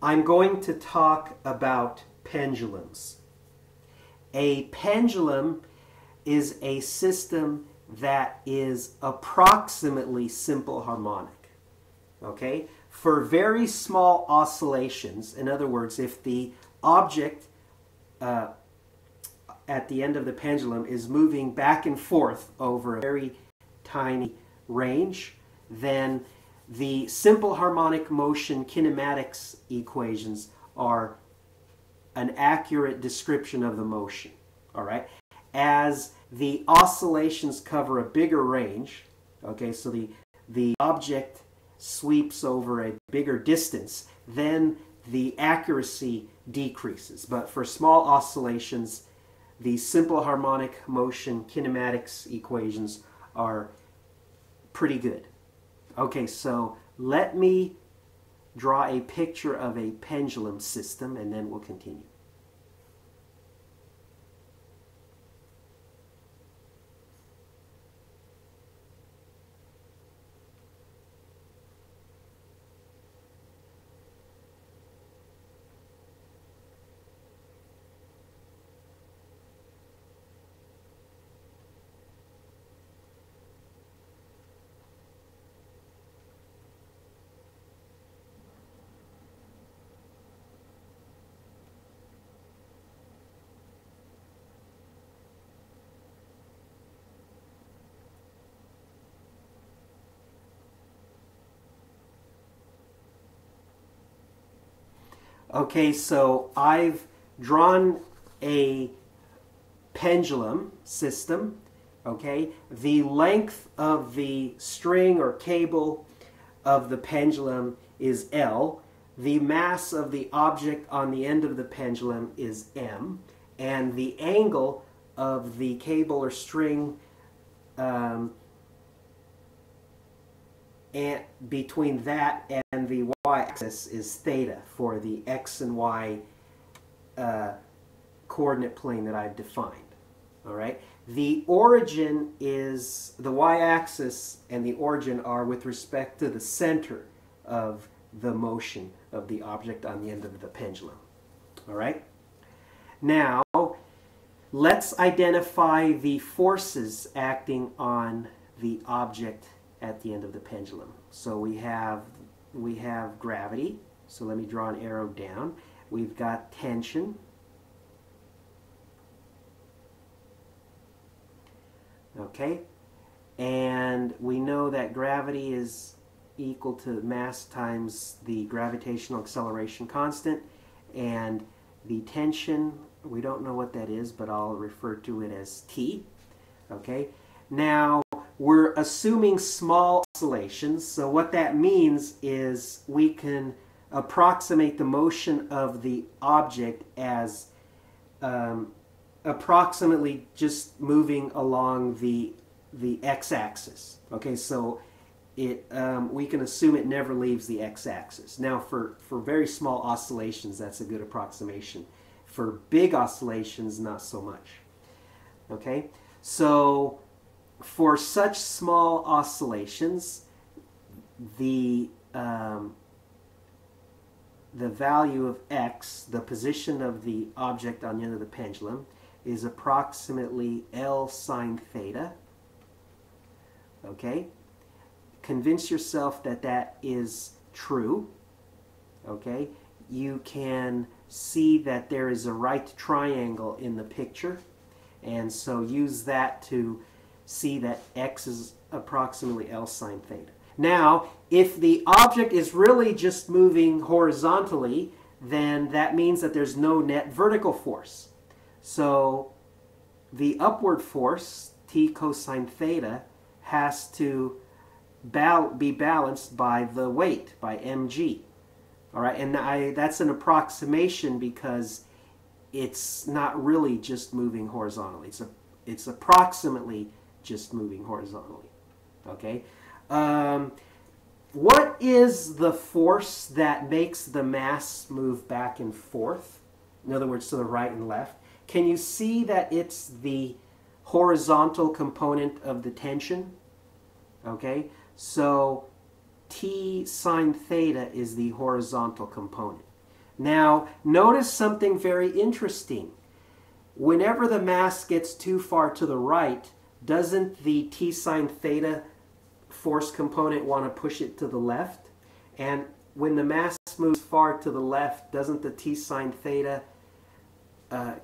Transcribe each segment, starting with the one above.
I'm going to talk about pendulums. A pendulum is a system that is approximately simple harmonic. Okay? For very small oscillations, in other words, if the object at the end of the pendulum is moving back and forth over a very tiny range, then the simple harmonic motion kinematics equations are an accurate description of the motion. All right? As the oscillations cover a bigger range, okay, so the object sweeps over a bigger distance, then the accuracy decreases. But for small oscillations, the simple harmonic motion kinematics equations are pretty good. Okay, so let me draw a picture of a pendulum system and then we'll continue. Okay, so I've drawn a pendulum system. Okay, the length of the string or cable of the pendulum is L. The mass of the object on the end of the pendulum is M. And the angle of the cable or string and between that and the y-axis is theta for the x and y coordinate plane that I've defined. All right. The origin is the y-axis and the origin are with respect to the center of the motion of the object on the end of the pendulum. All right. Now, let's identify the forces acting on the object at the end of the pendulum. So we have gravity. So let me draw an arrow down. We've got tension. Okay, and we know that gravity is equal to mass times the gravitational acceleration constant, and the tension, we don't know what that is, but I'll refer to it as T. Okay, now we're assuming small oscillations, so what that means is we can approximate the motion of the object as approximately just moving along the x-axis. Okay, so we can assume it never leaves the x-axis. Now, for very small oscillations, that's a good approximation. For big oscillations, not so much. Okay, so for such small oscillations, the value of x, the position of the object on the end of the pendulum, is approximately L sine theta. Okay? Convince yourself that that is true. Okay? You can see that there is a right triangle in the picture, and so use that to see that x is approximately L sine theta. Now, if the object is really just moving horizontally, then that means that there's no net vertical force. So the upward force, T cosine theta, has to be balanced by the weight, by mg. All right, and that's an approximation because it's not really just moving horizontally. It's approximately just moving horizontally. Okay. What is the force that makes the mass move back and forth? In other words, to the right and left. Can you see that it's the horizontal component of the tension? Okay, so T sine theta is the horizontal component. Now, notice something very interesting. Whenever the mass gets too far to the right, doesn't the t sine theta force component want to push it to the left? And when the mass moves far to the left, doesn't the t sine theta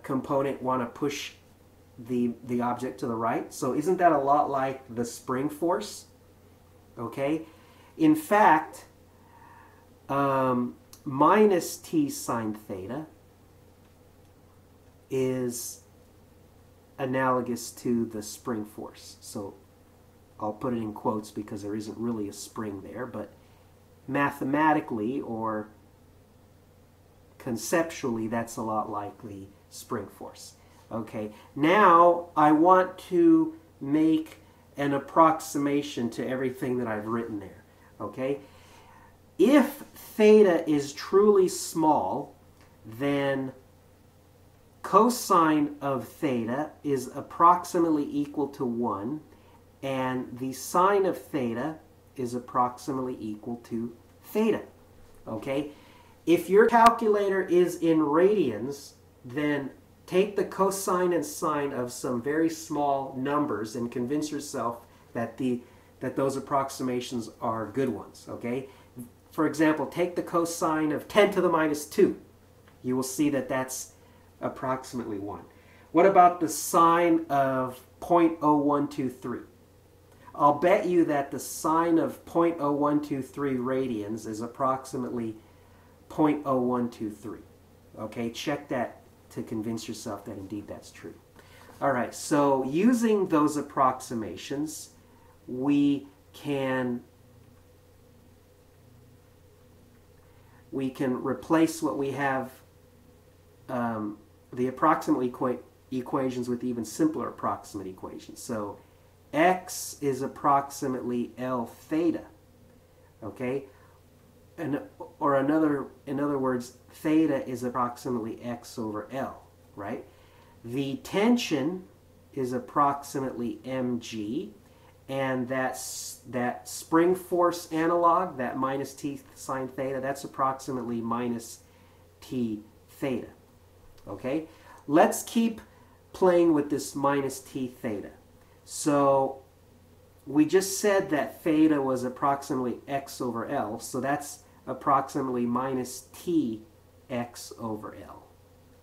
component want to push the object to the right? So isn't that a lot like the spring force? Okay? In fact, minus t sine theta is analogous to the spring force. So I'll put it in quotes because there isn't really a spring there, but mathematically or conceptually, that's a lot like the spring force. Okay, now I want to make an approximation to everything that I've written there. Okay, if theta is truly small, then cosine of theta is approximately equal to 1, and the sine of theta is approximately equal to theta. Okay? If your calculator is in radians, then take the cosine and sine of some very small numbers and convince yourself that those approximations are good ones. Okay? For example, take the cosine of 10 to the minus 2. You will see that that's approximately 1. What about the sine of 0.0123? I'll bet you that the sine of 0.0123 radians is approximately 0.0123. Okay, check that to convince yourself that indeed that's true. All right, so using those approximations, we can replace what we have, the approximate equations, with even simpler approximate equations. So x is approximately L theta, okay? In other words, theta is approximately x over L, right? The tension is approximately mg, and that spring force analog, that minus t sine theta, that's approximately minus t theta. Okay? Let's keep playing with this minus t theta. So we just said that theta was approximately x over L, so that's approximately minus t x over L,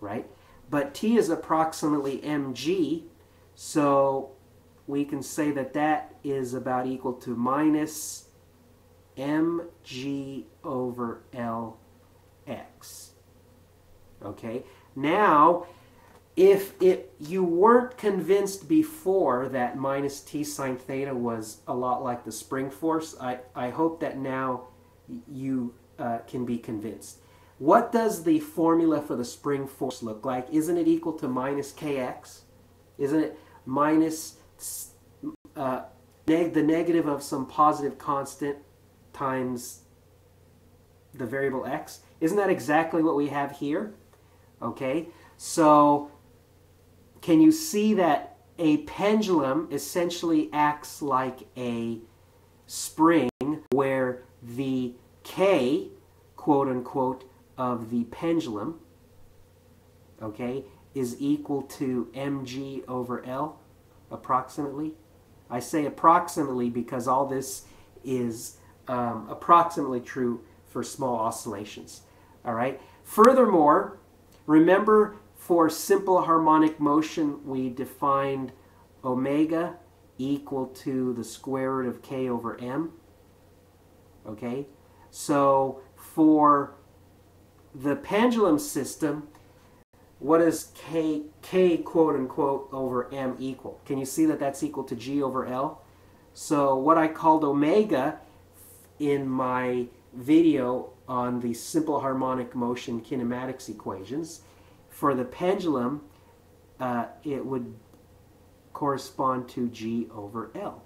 right? But t is approximately mg, so we can say that that is about equal to minus mg over Lx. Okay? Now, if you weren't convinced before that minus t sine theta was a lot like the spring force, I hope that now you can be convinced. What does the formula for the spring force look like? Isn't it equal to minus kx? Isn't it minus the negative of some positive constant times the variable x? Isn't that exactly what we have here? Okay, so can you see that a pendulum essentially acts like a spring where the k, quote unquote, of the pendulum, okay, is equal to mg over L, approximately? I say approximately because all this is approximately true for small oscillations. All right. Furthermore, remember, for simple harmonic motion, we defined omega equal to the square root of k over m. Okay? So for the pendulum system, what does k quote unquote over m equal? Can you see that that's equal to g over L? So what I called omega in my video on the simple harmonic motion kinematics equations, for the pendulum, it would correspond to g over L.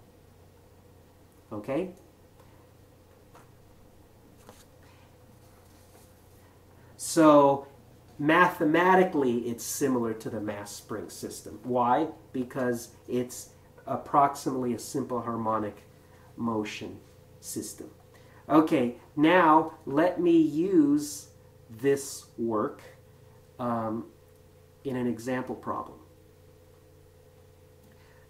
Okay? So mathematically, it's similar to the mass spring system. Why? Because it's approximately a simple harmonic motion system. Okay, now let me use this work in an example problem.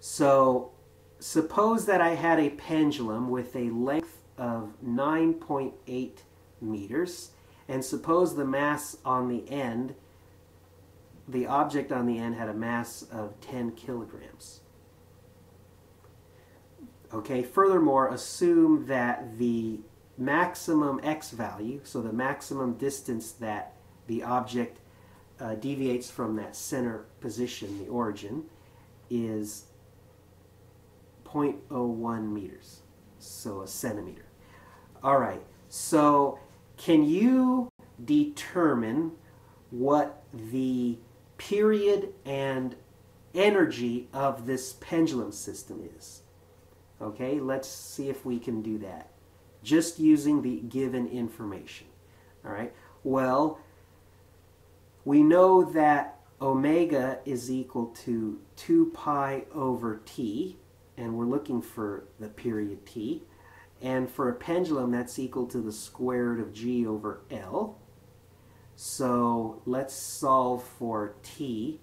So suppose that I had a pendulum with a length of 9.8 meters, and suppose the mass on the end, the object on the end had a mass of 10 kilograms. Okay, furthermore, assume that the maximum x value, so the maximum distance that the object deviates from that center position, the origin, is 0.01 meters, so a centimeter. All right, so can you determine what the period and energy of this pendulum system is? Okay, let's see if we can do that, just using the given information. All right, well, we know that omega is equal to 2 pi over t, and we're looking for the period t. And for a pendulum, that's equal to the square root of g over L. So let's solve for t.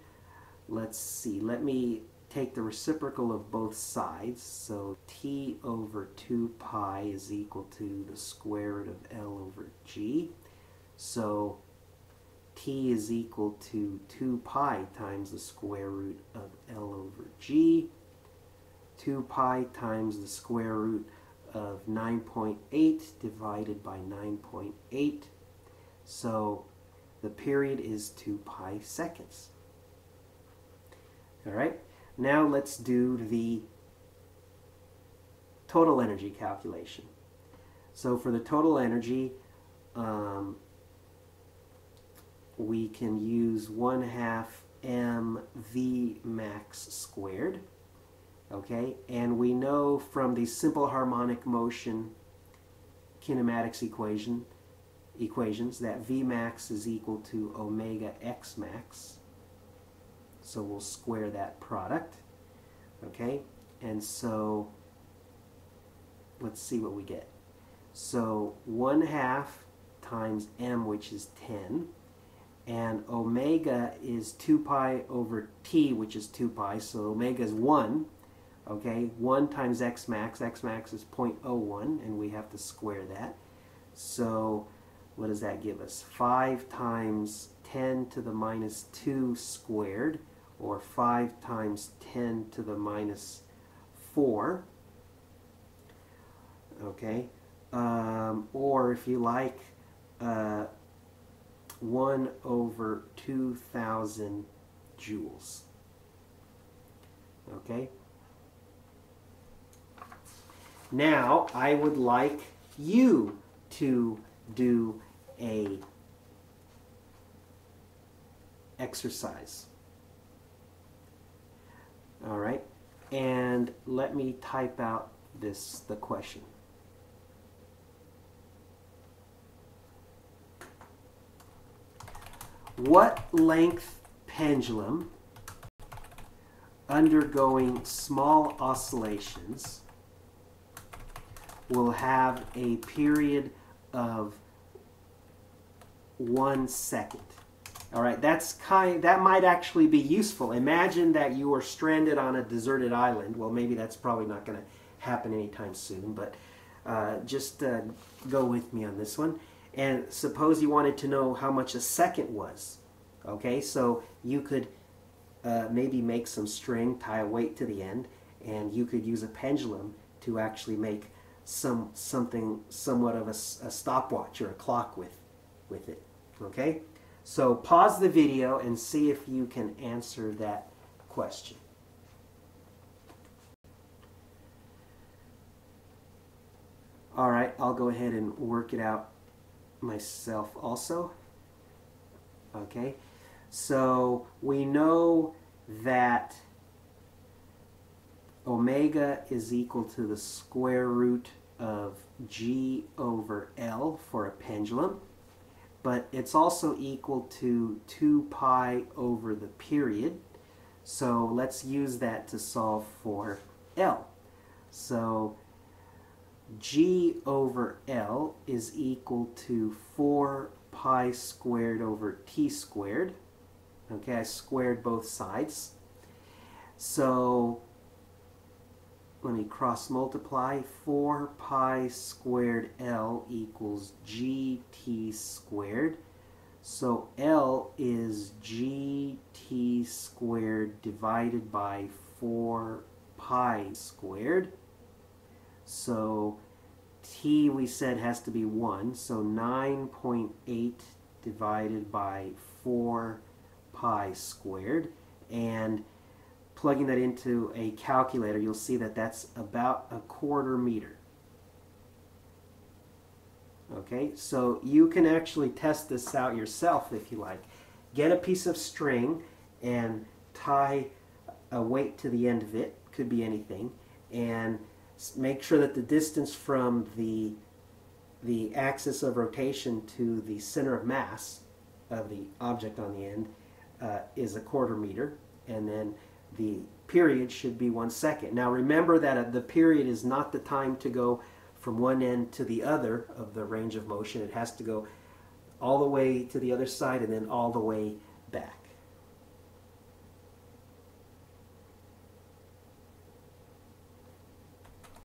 Let's see, let me take the reciprocal of both sides. So t over 2 pi is equal to the square root of L over g. So t is equal to 2 pi times the square root of L over g. 2 pi times the square root of 9.8 divided by 9.8. So the period is 2 pi seconds. All right, now let's do the total energy calculation. So for the total energy, we can use 1/2 mv max squared. Okay, and we know from the simple harmonic motion kinematics equations that V max is equal to omega x max. So we'll square that product. Okay, and so let's see what we get. So 1/2 times m, which is 10, and omega is 2 pi over t, which is 2 pi, so omega is 1. Okay, 1 times x max is 0.01, and we have to square that. So what does that give us? 5 times 10 to the minus 2 squared, or 5 times 10 to the minus 4. Okay, or if you like, 1 over 2,000 joules. Okay. Now, I would like you to do a exercise. All right, and let me type out the question. What length pendulum undergoing small oscillations will have a period of 1 second? All right, that might actually be useful. Imagine that you are stranded on a deserted island. Well, maybe that's probably not going to happen anytime soon, but just go with me on this one. And suppose you wanted to know how much a second was. Okay, so you could maybe make some string, tie a weight to the end, and you could use a pendulum to actually make something somewhat of a stopwatch or a clock with it. Okay, so pause the video and see if you can answer that question. All right, I'll go ahead and work it out myself also. Okay, so we know that omega is equal to the square root of g over L for a pendulum, but it's also equal to 2 pi over the period. So let's use that to solve for L. So G over L is equal to 4 pi squared over T squared. Okay, I squared both sides. So let me cross multiply. 4 pi squared L equals GT squared. So L is GT squared divided by 4 pi squared. So T we said has to be 1. So 9.8 divided by 4 pi squared. And plugging that into a calculator, you'll see that that's about a 1/4 meter. Okay, so you can actually test this out yourself if you like. Get a piece of string and tie a weight to the end of it, could be anything, and make sure that the distance from the axis of rotation to the center of mass of the object on the end is a 1/4 meter, and then the period should be 1 second. Now remember that the period is not the time to go from one end to the other of the range of motion. It has to go all the way to the other side and then all the way back.